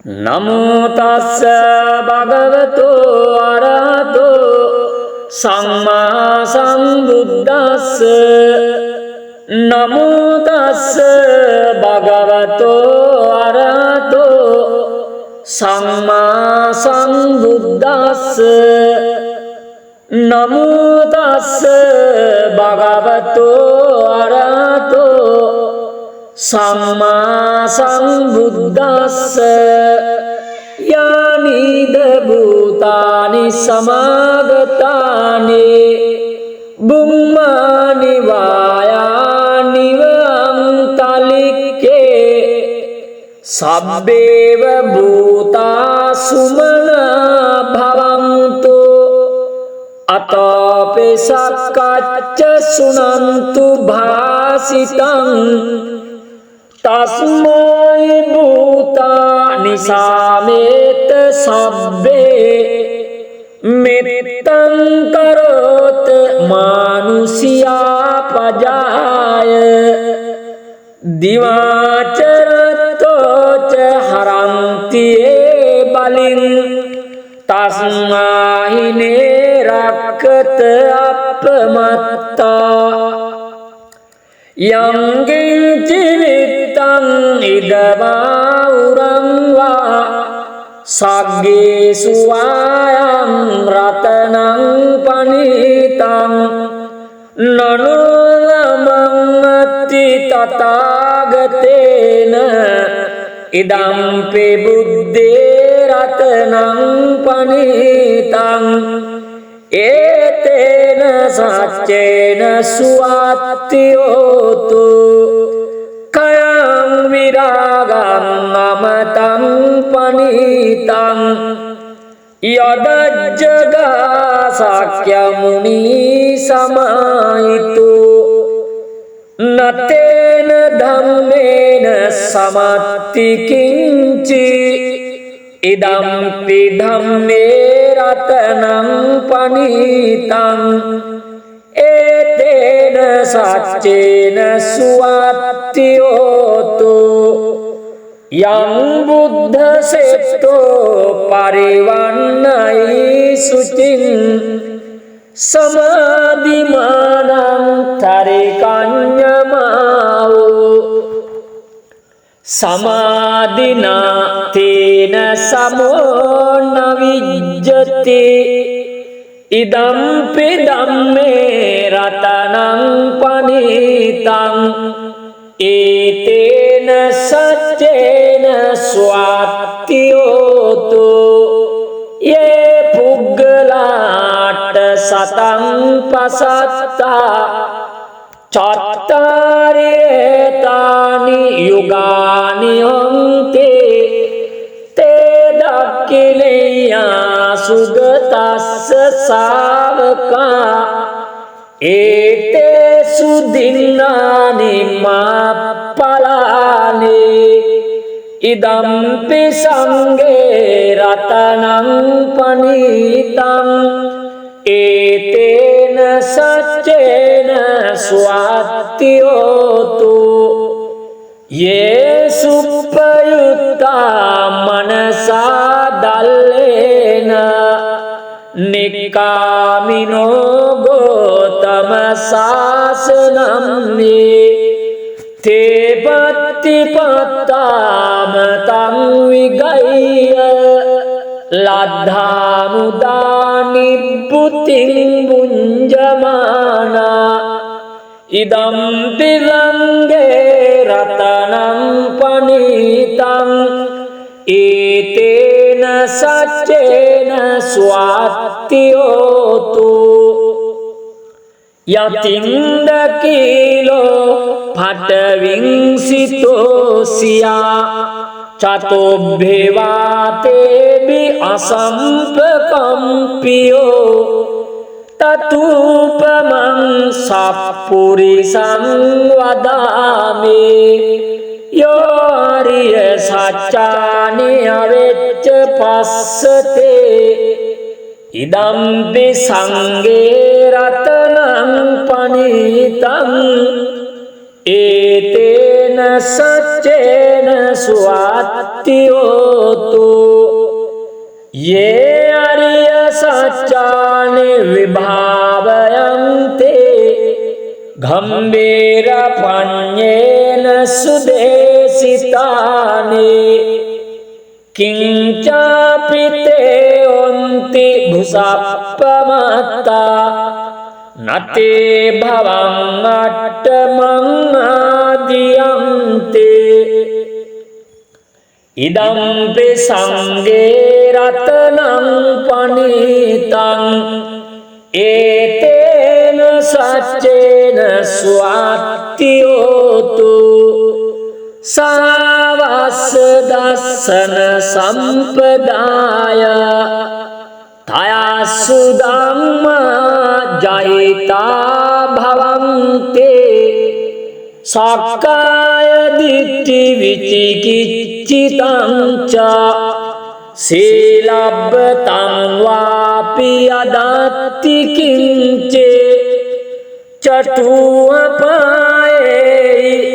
නමෝ තස්ස භගවතු අරහතෝ සම්මා සම්බුද්දස්ස නමෝ තස්ස භගවතු අරහතෝ සම්මා සම්බුද්දස්ස නමෝ තස්ස භගවතු අරහතෝ සම්මා සම්බුද්දස්ස යානිද භූතානි සමාගතානි බුම්මානි වායානි වන්තලික්කේ සබ්බේව භූතා සුමනා භවන්තු අතපෙසක්කච්ච සුනන්තු භාසිතං තස්මයි භූතානි සාමේත සබ්බේ මෙත්තං කරොත් මානුෂියා පජාය දිවාචරතෝච හරන්තියේ බලින් තස්මාහිනේ රක්කත අපමත්තා යංගින් චිවිත්තං ඉදවාඋරං වා සග්ගේසු ආයං රතනං පනිතං නනෝනමං තථාගතේන ඉදම්පි බුද්දේ රතනං පනිතං ඒතේන සච්චේන සුවත්තියෝතු කයං විරාගං අමතං පනිතං යදජ්ජගා සක්්‍යමුනි සමායිතු නතේන ධම්මේන සමත්ති කිංචි ඉදම්පි ධම්මේ රතනං පනිතං ඒතේන සච්චේන සුවත්තියෝතු යං බුද්ධ සෙට්ටෝ පරිවන්නයි සුචින් සමාධිමානං තරිකඤ්ඤමාවෝ සමාධිනා තේන සමෝ නවිජ්ජති ඉදම්පි ධම්මේ රතනං පනිතං ඒතේන සච්චේන ස්වාත්තියෝතු යේ පුග්ගලාට සතං පසත්තා චත්තාරේතානි යුගානි හොන්තේ තේ දක්ඛිලේයා සුගතස්ස සාවකා ඒතේසු දින්නානි මාප්පලානි ඉදම්පි සංඝේ රතනං පනිතං ඒතේන සච්චේන ස්වාත්තියෝතු යේසුප්පයුත්තා මනසා දල්ලේන නික්කාමිනෝ ගෝතම සාසනම් මේ තේපත්තිපත්තාම තං විගය්‍ය ලද්ධාමුදානි පුතින් බුඤ්ජමානා ඉදම්පි ලංගේ රතනං පනිතං ඒතේන සච්චේන ස්වාත්තියෝතු යතින්ද කීලෝ පටවිංසිතෝසියා චතොබ්බේවාතේබි අසම්පකම්පියෝ තතුපමං සප්පුරිසං වදාමේ යෝරිය සච්චානි අවෙච්ච පස්සතේ ඉදම්පි සංඝේ රතනං පනිතං ඒතේන තේන සච්චේන සුවත්තියෝතු යේ අරිය සච්චානි විභාවයන්තේ ගම්බීර පඤ්ඤේන සුදේසිතානි කිංචාපිතේ ඔන්ති භුසප්පමත්තා නතේ භවං අට්ඨමං ආදියන්තේ ඉදම්පි සංඝේ රතනං පනිතං ඒතේන සච්චේන සුවත්තියෝතු සාවස්ස දස්සන සම්පදාය තයස්සු ධම්මා ජයිතා භවන්තේ සක්කාය දිට්ඨි විචිකිච්ඡිතං ච සීලබ්බතං වාපි අදත්ති කිංචේ චතුප්පායේ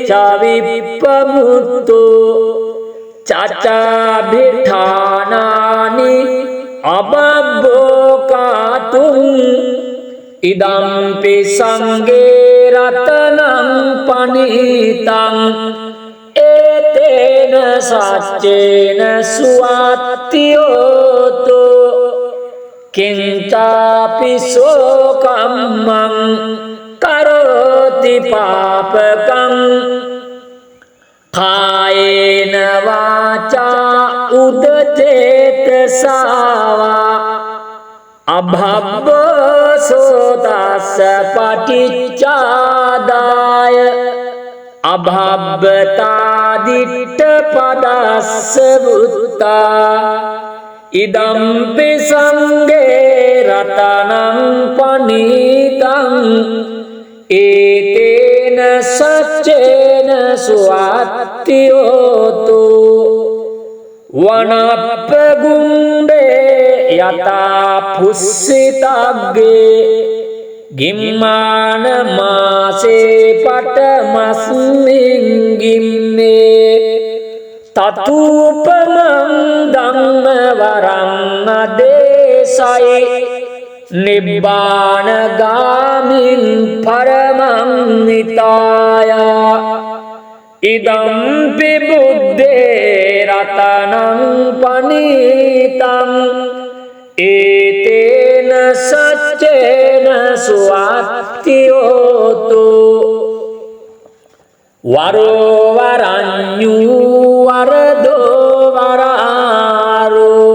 චවිප්පමුත්තෝ චචාභිඨානානි අබබ්බෝකාතුං ඉදම්පි සංඝේ රතනං පනිතං ඒතේන සච්චේන සුවත්තියෝතු කිංචාපි සෝකම්මං කරෝති පාපකං කායේන වාචා උදචේතසාවා අභබ්බසෝතස්ස පටිච්චාදාය අභබ්බතාදිට්ඨ පදස්ස වුත්තා ඉදම්පි සංඝේ රතනං පනිතං ඒතේන සච්චේන සුවත්තියෝතු වනප්පගුණ්ඩේ යතා පුස්සිතග්ගේ ගිම්මාන මාසේ පටමස්මින් ගිම්මේ තතුපමං ධම්ම වරං අදේශයි නිබ්බාන ගාමින් පරමං නිතාය ඉදම්පි බුද්දේ රතනං පනිතං ඒතේන සච්චේන සුවත්තියෝතු වරෝ වරඤ්ඤූ වරදෝ වරාරෝ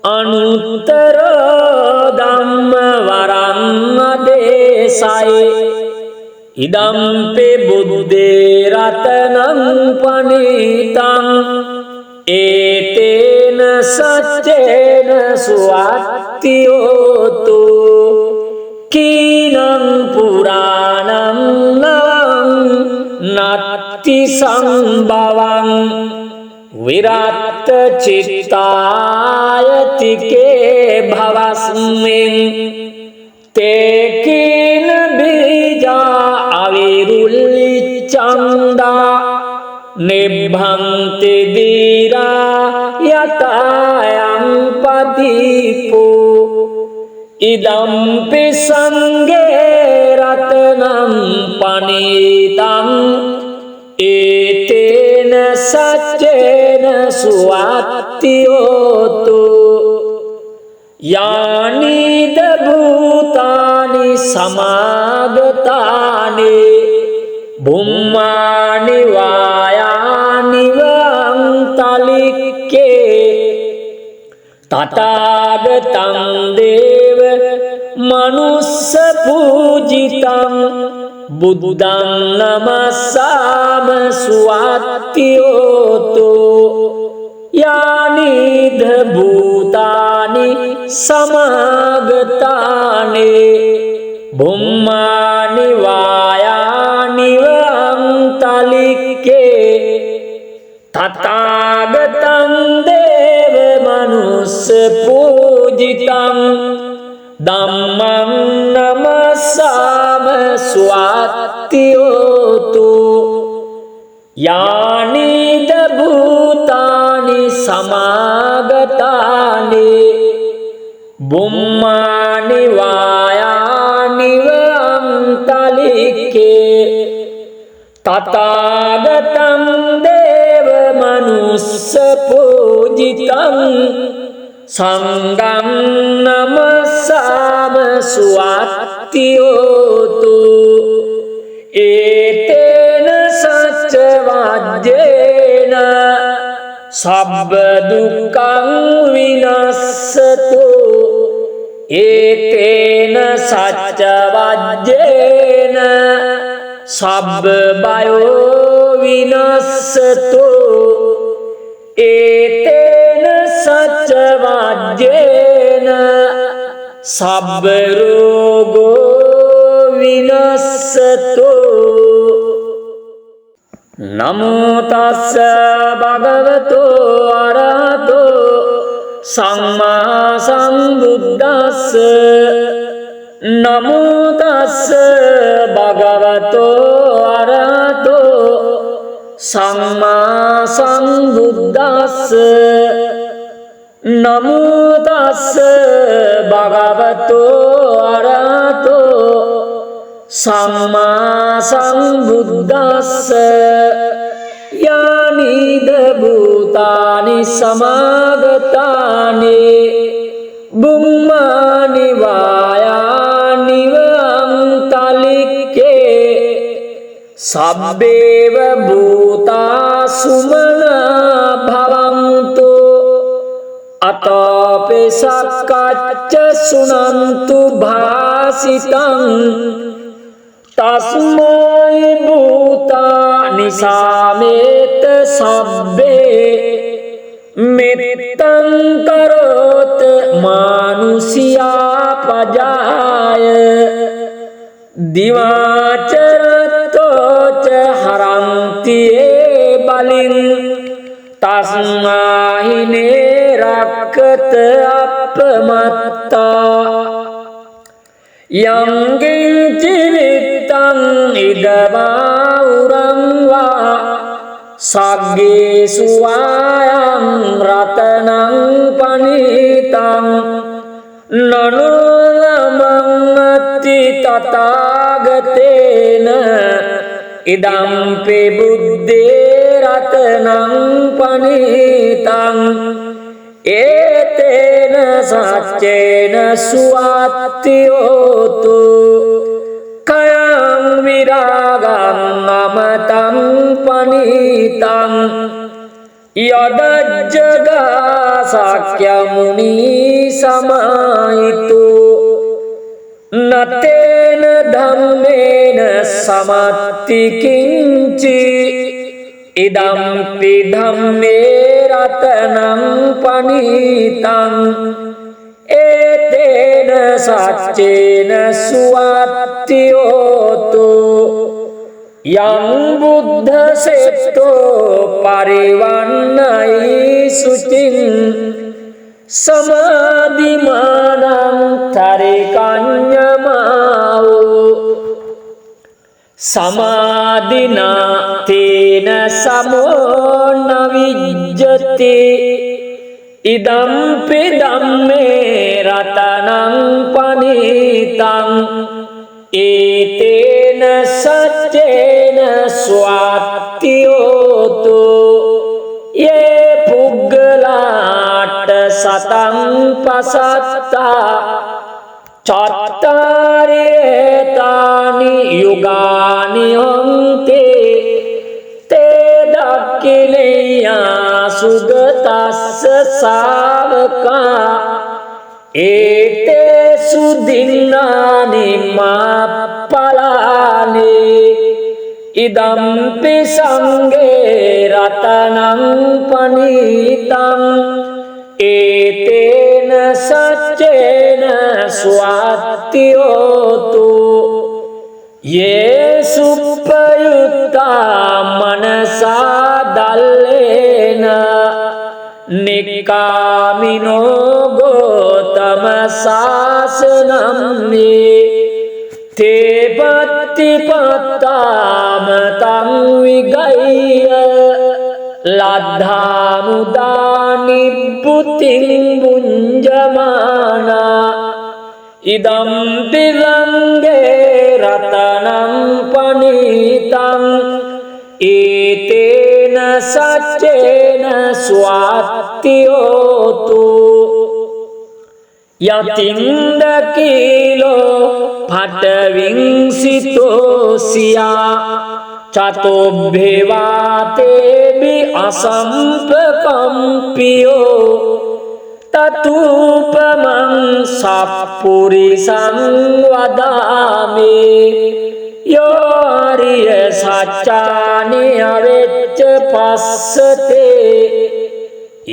අනුත්තර ධම්ම වරං අදේශයි ඉදම්පි බුද්දේ රතනං පනිතං ඒතේන සච්චේන සුවත්තියෝතු කීනං පුරාණං නවං නත්ති සංභවං විරත් චිත්තායතිකේ භවස්මින් තේකීන බීජා අවිරුල්ලි චන්දා නිබ්භන්ති දීරා යතයං පදීපෝ ඉදම්පි සංඝේ රතනං පනිතං ඒතේන සච්චේන සුවත්තියෝතු යානිද භූතානි සමාගතානි බුම්මානි වායානි වන්තලික්කේ තථාගතං දේව මනුස්ස පූජිතං බුද්ධං නමස්සාම සුවත්තියෝතු යානිද භූතානි සමාගතානි බුම්මානි වායානි වන්තලික්කේ තථාගතං දේව මනුස්ස පූජිතං ධම්මං නමස්සාම සුවත්තියෝතු සමාගතානි බුම්මානි වායානිව අන්තලික්කේ තථාගතං දේව මනුස්ස පූජිතං සංඝං නමස්සාම සුවත්තියෝතු ඒතේන සච්ච වජ්ජේන සබ්බ දුක්ඛං විනස්සතු ඒතේන සච්ච වජ්ජේන සබ්බ බයෝ විනස්සතු ඒතේන සච්ච වජ්ජේන සබ්බ රෝගෝ විනස්සතු නමෝ තස්ස භගවතෝ අරහතෝ සම්මා සම්බුද්දස්ස නමෝ තස්ස භගවතෝ අරහතෝ සම්මා සම්බුද්දස්ස නමෝ තස්ස භගවතෝ අරහතෝ සම්මා සම්බුද්දස්ස යානිද භූතානි සමාගතානි බුම්මානි වායානිව අන්තලික්කේ සබ්බේව භූතා සුමනා භවන්තු අතෝපේ සක්කච්ච සුනන්තු භාසිතං තස්මයි භූතානි සාමේත සබ්බේ මෙත්තං කරොත් මානුසියා පජාය දිවාචරතෝච හරන්තියේ බලින් තස්මාහිනේ රක්කත අපමත්තා යංගින් චිවිත්තං ඉදවා උරංවා සග්ගේසු වායං රතනං පනිතං නනුනමං තථාගතේන ඉදම්පි බුද්දේ රතනං පනිතං ඒතේන සච්චේන සුවත්තියෝතු කයං විරාගං අමතං පනිතං යදජ්ජගා සක්‍ය මුනි සමායිතු නතේන ධම්මේන සමත්ති කිංචි ඉදම්පි ධම්මේ රතනං පනිතං ඒතේන සච්චේන සුවත්තියෝතු යං බුද්ධ සෙට්ටෝ පරිවන්නයි සුචින් සමාධිමානං තරිකඤ්ඤමාවෝ සමාධිනා තේන සමෝ නවිජ්ජති ඉදම්පි ධම්මේ රතනං පනිතං ඒතේන සච්චේන ස්වාත්තියෝතු යේ පුග්ගලාට සතං පසත්තා චත්තාරේතානි යුගානි හොන්තේ තේ දක්ඛිලේයා සුගතස්ස සාවකා ඒතේ සුදින්නානි මාප්පලානි ඉදම්පි සංඝේ රතනං පනිතං ඒතේන සච්චේන ස්වාත්තියෝතු යේ සුප්පයුත්තා මනසා දල්ලේන නික්කාමිනෝ ගෝතම සාසනම්නේ තේපත්ති පත්තාම තං විගය්‍ය ලද්ධා මුදා නිබ්බුතින් බුඤ්ජමානා ඉදම්පි සංඝේ රතනං පනිතං ඒතේන සච්චේන ස්වාත්තියෝතු යතින්ද කීලෝ පටවිංසිතෝසියා චතොබ්බේවාතේබි අසම්පකම්පියෝ තතුපමං සප්පුරිසං වදාමේ යෝරිය සච්චානි අවෙච්ච පස්සතේ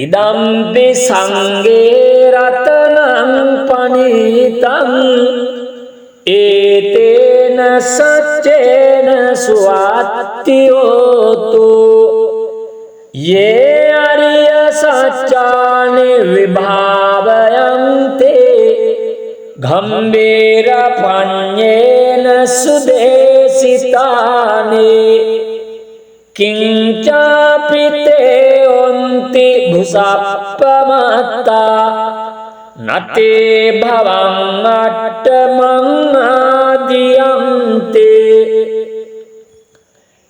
ඉදම්පි සංඝේ රතනං පනිතං ඒතේන සච්චේන ස්වාත්තියෝතු යේ අරිය සච්චානි විභාවයන්තේ ගම්බීර පඤ්ඤේන සුදේසිතානේ කිංචාපිතේ ඔන්ති භුසප්පමත්තා නතේ භවං අට්ඨමං ආදියන්තේ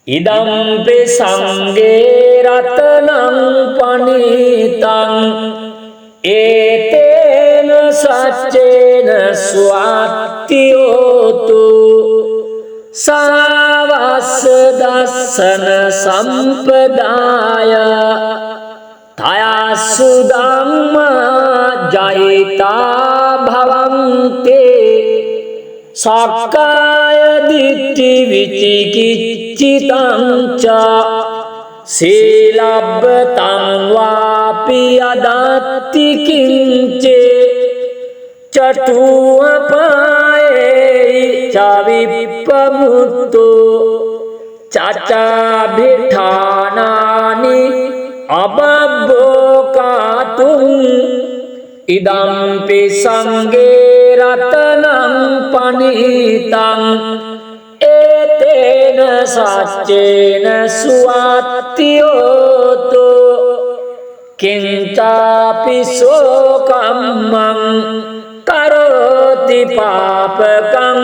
ඉදම්පි සංඝේ රතනං පනිතං ඒතේන සච්චේන ස්වාත්තියෝතු සාවස්ස දස්සන සම්පදාය තයස්සු ධම්මා ජයිතා භවන්තේ සක්කාය දිට්ඨි විචිකිච්ඡිතං ච සීලබ්බතං වාපි අදත්ති කිංචේ චතුප්පායේ චවිප්පමුත්තෝ චචාභිඨානානි අබබ්බෝකාතුං ඉදම්පි සංඝේ රතනං පනිතං ඒතේන සච්චේන ස්වාත්තියෝතු කිංචාපි සෝකම්මං කරෝති පාපකං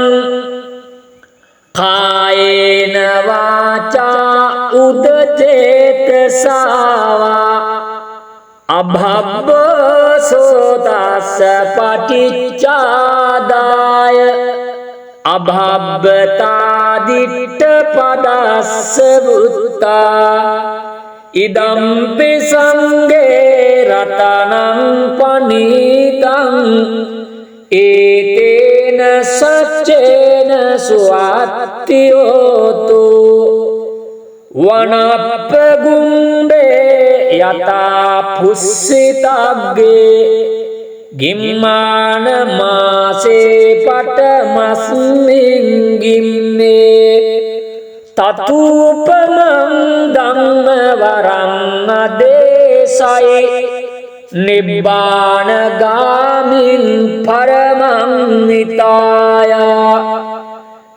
කායේන වාචා උදචේතසාවා අභබ්බසෝතස්ස පටිච්චාදාය අභබ්බතාදිට්ඨ පදස්ස බුත්තා ඉදම්පි සංඝේ රතනං පනිතං ඒතේන සච්චේන ස්වාත්තියෝතු වනප්පගුම්බේ යතා පුස්සිතග්ගේ ගිම්මාන මාසේ පටමස්මින් ගිම්මේ තතුපමං ධම්ම වරං අදේශයි නිබ්බාන ගාමින් පරමං නිතාය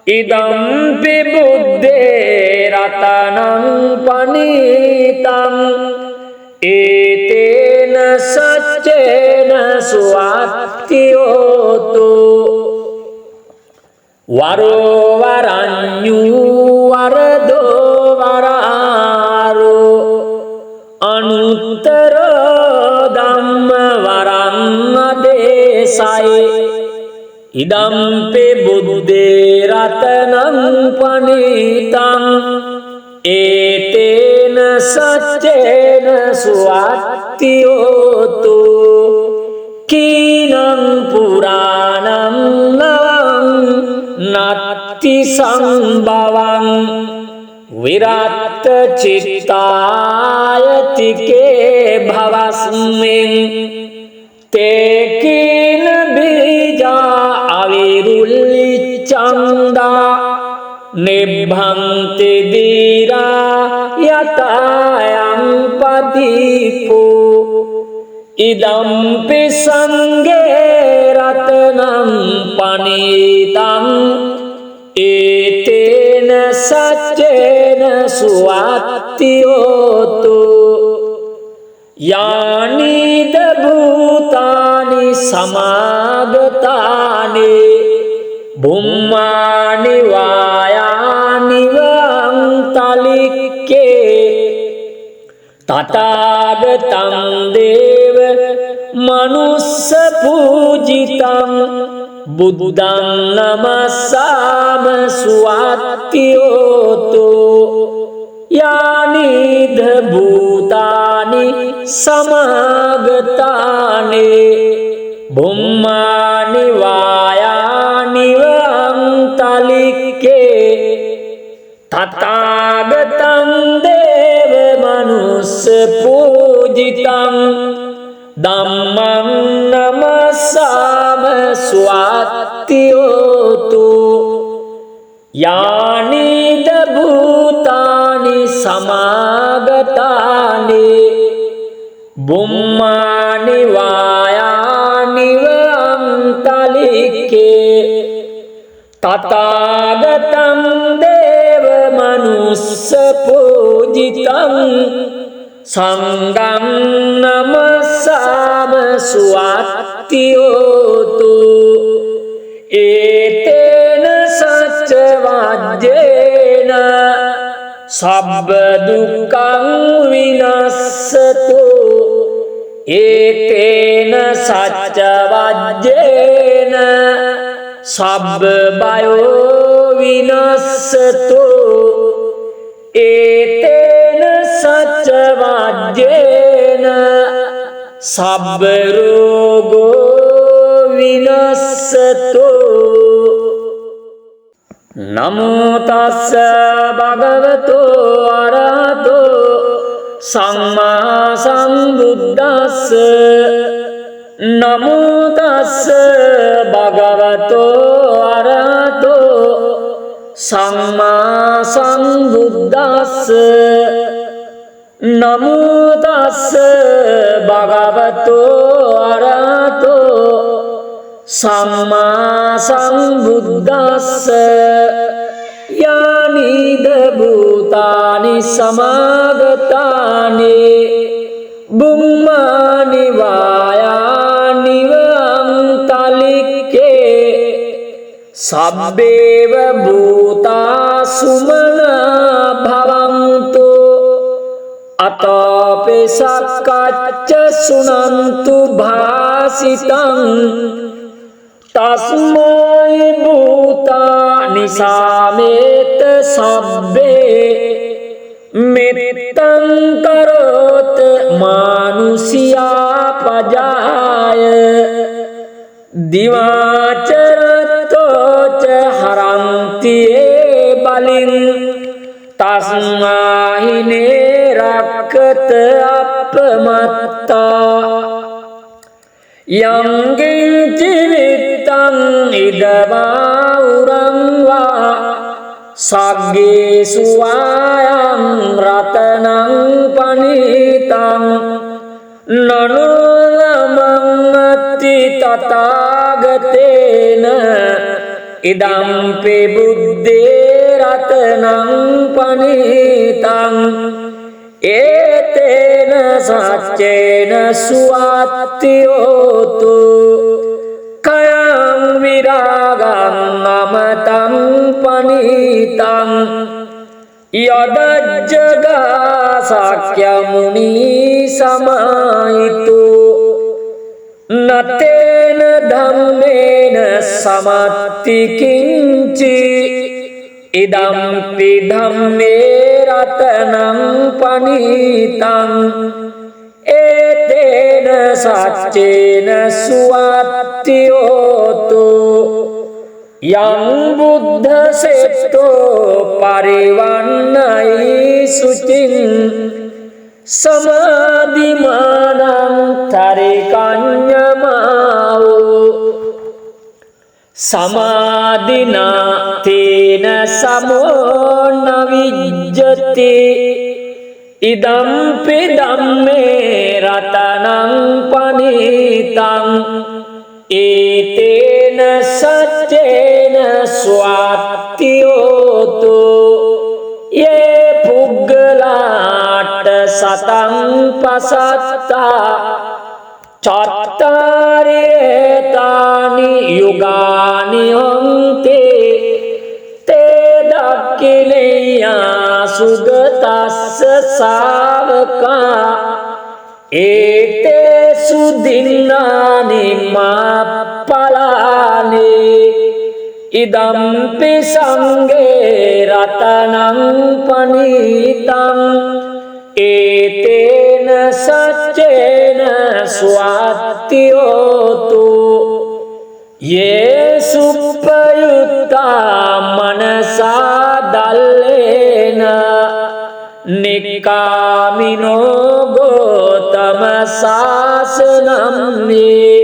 ඉදම්පි බුද්දේ රතනං පනිතං ඒතේන සච්චේන ස්වාත්තියෝතු වරෝ වරඤ්ඤූ වරදෝ වරාරෝ අනුත්තර ධම්ම වරං අදේශයි ඉදම්පි බුද්දේ රතනං පනිතං ඒතේන සච්චේන ස්වාත්තියෝතු කීනං පුරාණං නවං නත්ති සම්භවං විරත් චිත්තායතිකේ භවස්මින් තේකින බීජා අවිරුල්ලි චන්දා නිබ්භන්ති දීරා යතයං පදීපෝ ඉදම්පි සංඝේ රතනං පනිතං ඒතේන सच्चेन सुवात्योतो यानीद भूतानि समागतानि बुम्मानि वायानि वान्तलिक्के तथागतं देव मनुष्य पूजितं बुद्धं नमस्साम सुवात्योतो यानीद भूतानि समागतानि बुम्मानि वायानि वान्तलिक्के तथागतं देव मनुष्य पूजितं धम्मं नमस्साम सुवात्योतो यानीद भूतानि समागतानि बुम्मानि वायानि वान्तलिक्के तथागतं देव मनुष्य पूजितं संगं नमस्साम सुवात्योतो एतेन सच्चवाद्येन सब्बदुःखं विनश्यतो एतेन सच्चवाद्येन सब्बभयो विनश्यतो एतेन सच्चवाद्येन सब्बरोगो विनश्यतो नमो तस्स भगवतो अरहतो सम्मा सम्बुद्धस्स नमो तस्स भगवतो अरहतो सम्मा सम्बुद्धस्स नमो तस्स भगवतो अरहतो सम्मा सम्बुद्धस्स यानीद भूतानि समागतानि बुम्मानि वायानि वान्तलिक्के सब्बेव भूता सुमना भवन्तु अतोऽपि सक्कच्च शृण्वन्तु भासितं तस्मै भूतानि सामेत सब्बे मित्तं करोत मानुष्यापजाय दिवाचरतो च हरन्ति ये बलिं तस्मै निरक्षत अपमत्ता यं किञ्चित्तं इदवाउरं वा सग्गेषु वायं रत्नं पणितं ननु नमन्ति तथागतेन इदम्पि बुद्धेरत्नं पणितं एतेन सच्चेन सुवात्योतो कयं विरागं अमतं पणितं यदज्जगासाख्यमुनिसमाहितो न तेन धम्मेन समत्ति किञ्चित् इदम्पि धम्मे रत्नं पणितं एतेन सच्चेन सुवात्योतो यं बुद्धसेतो परिवन्नयि शुचिं समाधिमानं तरिकन्यमाओ समाधिना तेन समो न विज्जति इदम्पि धम्मे रत्नं पणितं एतेन सच्चेन स्वात्योतो සතං පසත්තා චත්තාරි ඒතානි යුගානි හොන්තේ තේ දක්ඛිනේයා සුගතස්ස ශාවකා ඒතේසු දින්නානි මාප්පලානේ ඉදම්පි සංඝේ රතනං පනිතං ඒතේන සච්චේන ස්වාත්තියෝතු යේසුප්පයුත්තා මනසා දල්ලේන නික්කාමිනෝ ගෝතම සාසනම් මේ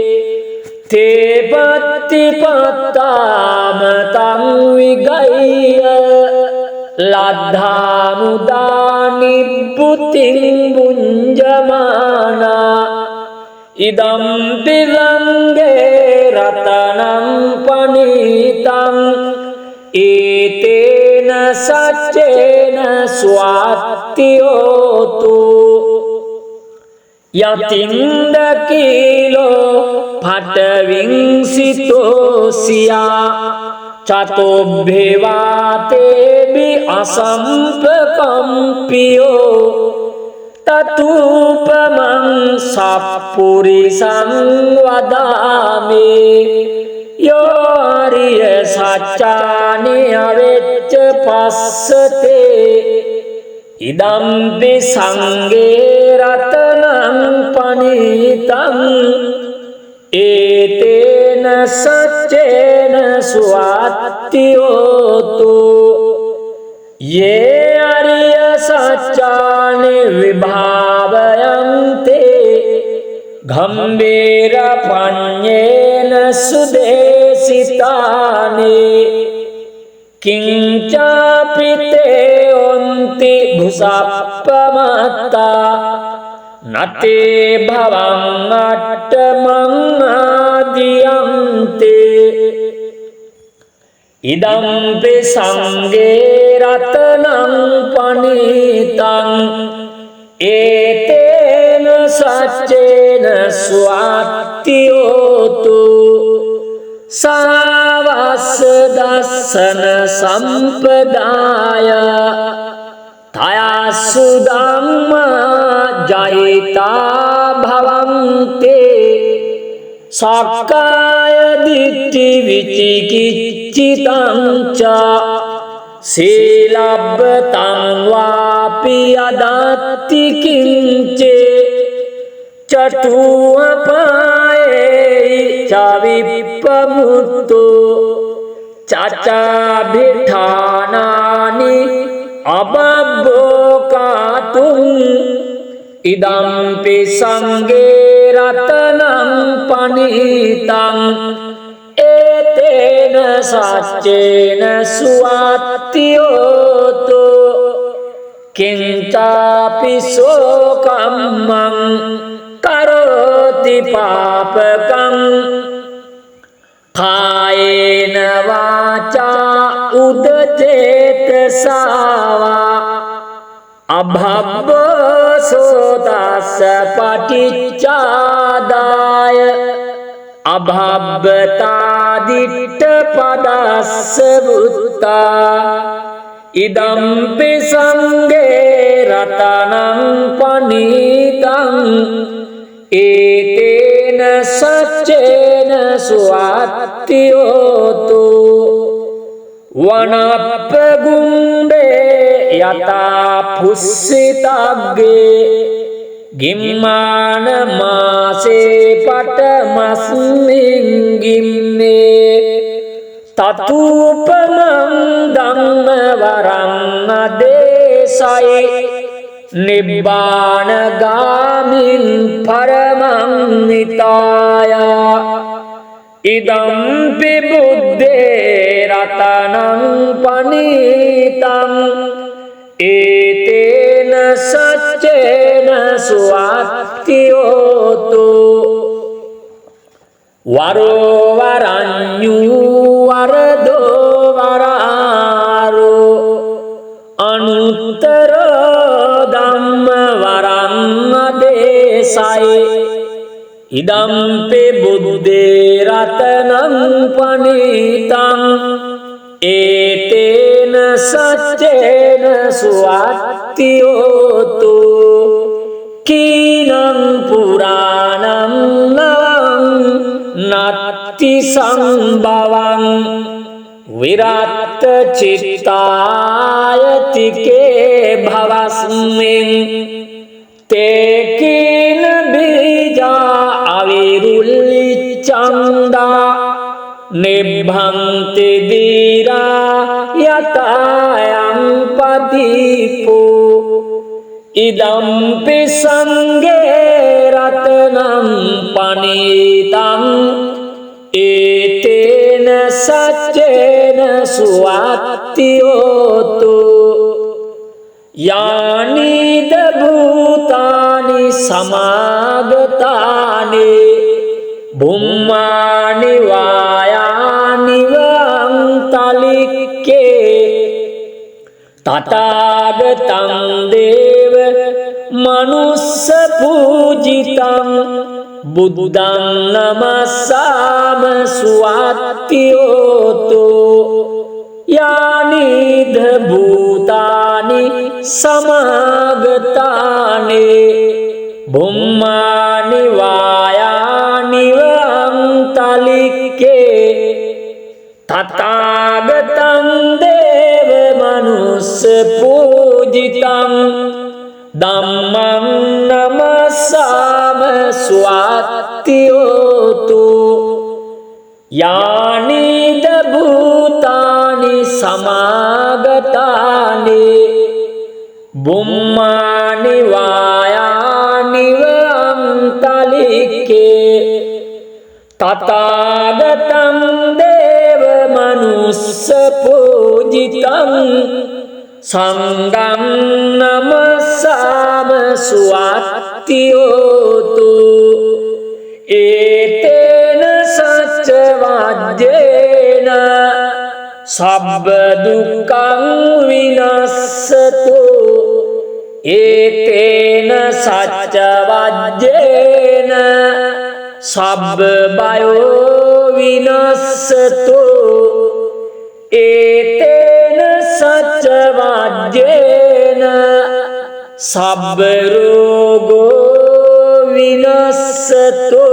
තේපත්තිපත්තාම තං විගය්‍ය ලද්ධාමුදා නිබ්බුතින් බුඤ්ජමානා ඉදම්පි සංඝේ රතනං පනිතං ඒතේන සච්චේන ස්වාත්තියෝතු යතින්ද කීලෝ පටවිංසිතෝසියා චතොබ්බේවාතේබි අසම්පකම්පියෝ තතුපමං සප්පුරිසං වදාමේ යෝරිය සච්චානි අවෙච්ච පස්සතේ ඉදම්පි සංඝේ රතනං පනිතං ඒතේන සච්චේන ස්වාත්තියෝතු යේ අරිය සච්චානි විභාවයන්තේ ගම්බීර පඤ්ඤේන සුදේසිතානේ කිංචාපිතේ ඔන්ති භුසප්පමත්තා නතේ භවං අට්ඨමං ආදියන්තේ ඉදම්පි සංඝේ රතනං පනිතං ඒතේන සච්චේන ස්වාත්තියෝතු සාවස්ස දස්සන සම්පදාය තයස්සු ධම්මා ජයිතා භවන්තේ සක්කාය දිට්ඨි විචිකිච්ඡිතං ච සීලබ්බතං වාපි අදත්ති කිංචේ චතුවපායේ චවිප්පමුත්තෝ චචාභිඨානානි අබබ්බෝකාතුං ඉදම්පි සංඝේ රතනං පනිතං ඒතේන සච්චේන ස්වාත්තියෝතු කිංචාපි සෝකම්මං කරෝති පාපකං කායේන වාචා උදචේතසාවා අභබ්බසෝතස්ස පටිච්චාදාය අභබ්බතාදිට්ඨ පදස්ස වුත්තා ඉදම්පි සංඝේ රතනං පනිතං ඒතේන සච්චේන ස්වාත්තියෝතු වනප්පගුණ්ඩේ යතා පුස්සිතග්ගේ ගිම්මාන මාසේ පටමස්මින් ගිම්මේ තතුපමං ධම්ම වරං අදේශයි නිබ්බාන ගාමින් පරමං නිතාය ඉදම්පි බුද්දේ රතනං පනිතං ඒතේන සච්චේන ස්වාත්තියෝතු වරෝ වරඤ්ඤු වරදෝ වරාරෝ අනුත්තර ධම්ම වරං සයි ඉදම්පි බුද්දේ රතනං පනිතං ඒතේන සච්චේන සුවත්තියෝතු කීනං පුරාණං නත්ති සංභවං විරත් චිත්තායතිකේ භවස්මින් තේකින බීජා අවිරුල්ලි චන්දා නිභන්ති දීරා යතයං පදීපෝ ඉදම්පි සංඝේ රතනං පනිතං ඒතේන සච්චේන සුවත්තියෝතු යානිද භූතානි සමාගතානි බුම්මානි වායානි වංතලික්කේ තථාගතං දේව මනුස්ස පූජිතං බුද්ධං නමස්සාම සුවත්තියෝතු යානිද භූතානි සමාගතානි බුම්මානි වායානි වංතලික්කේ තථාගතං දේව මනුස්ස පූජිතං ධම්මං නමස්සාම සුවත්තියෝතු යානිද භූතානි සමාගතානි බුම්මානි වායානි වංතලික්කේ තථාගතං දේව මනුස්ස පූජිතං සංඝං නමස්සාම සුවත්තියෝතු ඒතේන සච්ච වජ්ජේන සබ්බ දුක්ඛං විනස්සතු ඒතේන සච්ච වජ්ජේන සබ්බ බයෝ විනස්සතු ඒතේන සච්ච වජ්ජේන සබ්බ රෝගෝ විනස්සතු